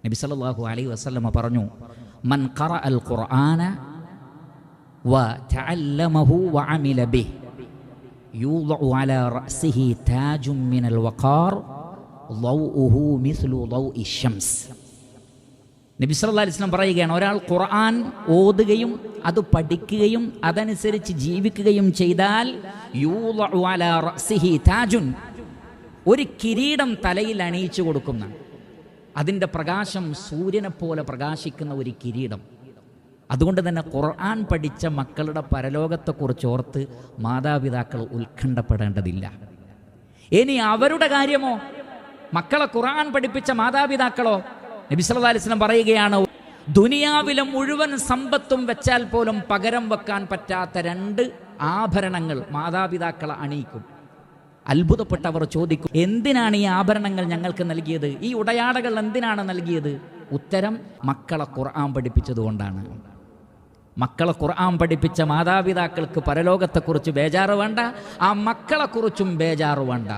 നബി സല്ലല്ലാഹു അലൈഹി വസല്ലമ പറഞ്ഞു, മൻ ഖറഅൽ ഖുർആന വ തഅല്ലമഹു വ അമില ബിഹി യൂദഉ അലാ റഅസിഹി താജുൻ മിനൽ വഖാർ ളൗഉഹു മിസ്ലു ളൗഇ ശംസ്. നബി സല്ലല്ലാഹു അലൈഹി വസല്ലം പറയുകയാണ്, ഒരാൾ ഖുർആൻ ഓതുകയും അത് പഠിക്കുകയും അതനുസരിച്ച് ജീവിക്കുകയും ചെയ്താൽ യൂദഉ അലാ റഅസിഹി താജുൻ, ഒരു കിരീടം തലയിൽ അണിയിച്ചു കൊടുക്കുന്ന, അതിൻ്റെ പ്രകാശം സൂര്യനെ പോലെ പ്രകാശിക്കുന്ന ഒരു കിരീടം. അതുകൊണ്ട് തന്നെ ഖുർആൻ പഠിച്ച മക്കളുടെ പരലോകത്തെക്കുറിച്ച് ഓർത്ത് മാതാപിതാക്കൾ ഉത്കണ്ഠപ്പെടേണ്ടതില്ല. ഇനി അവരുടെ കാര്യമോ, മക്കളെ ഖുർആൻ പഠിപ്പിച്ച മാതാപിതാക്കളോ? നബി സല്ലല്ലാഹു അലൈഹി വസല്ലം പറയുകയാണ്, ദുനിയാവിലെ മുഴുവൻ സമ്പത്തും വെച്ചാൽ പോലും പകരം വെക്കാൻ പറ്റാത്ത 2 ആഭരണങ്ങൾ മാതാപിതാക്കളെ അണിയിക്കും. അത്ഭുതപ്പെട്ടവർ ചോദിക്കും, എന്തിനാണ് ഈ ആഭരണങ്ങൾ ഞങ്ങൾക്ക് നൽകിയത്? ഈ ഉടയാടകൾ എന്തിനാണ് നൽകിയത്? ഉത്തരം, മക്കളെ ഖുർആൻ പഠിപ്പിച്ചതുകൊണ്ടാണ്. മക്കളെ ഖുർആൻ പഠിപ്പിച്ച മാതാപിതാക്കൾക്ക് പരലോകത്തെക്കുറിച്ച് ബേജാറ് വേണ്ട, ആ മക്കളെക്കുറിച്ചും ബേജാറ് വേണ്ട.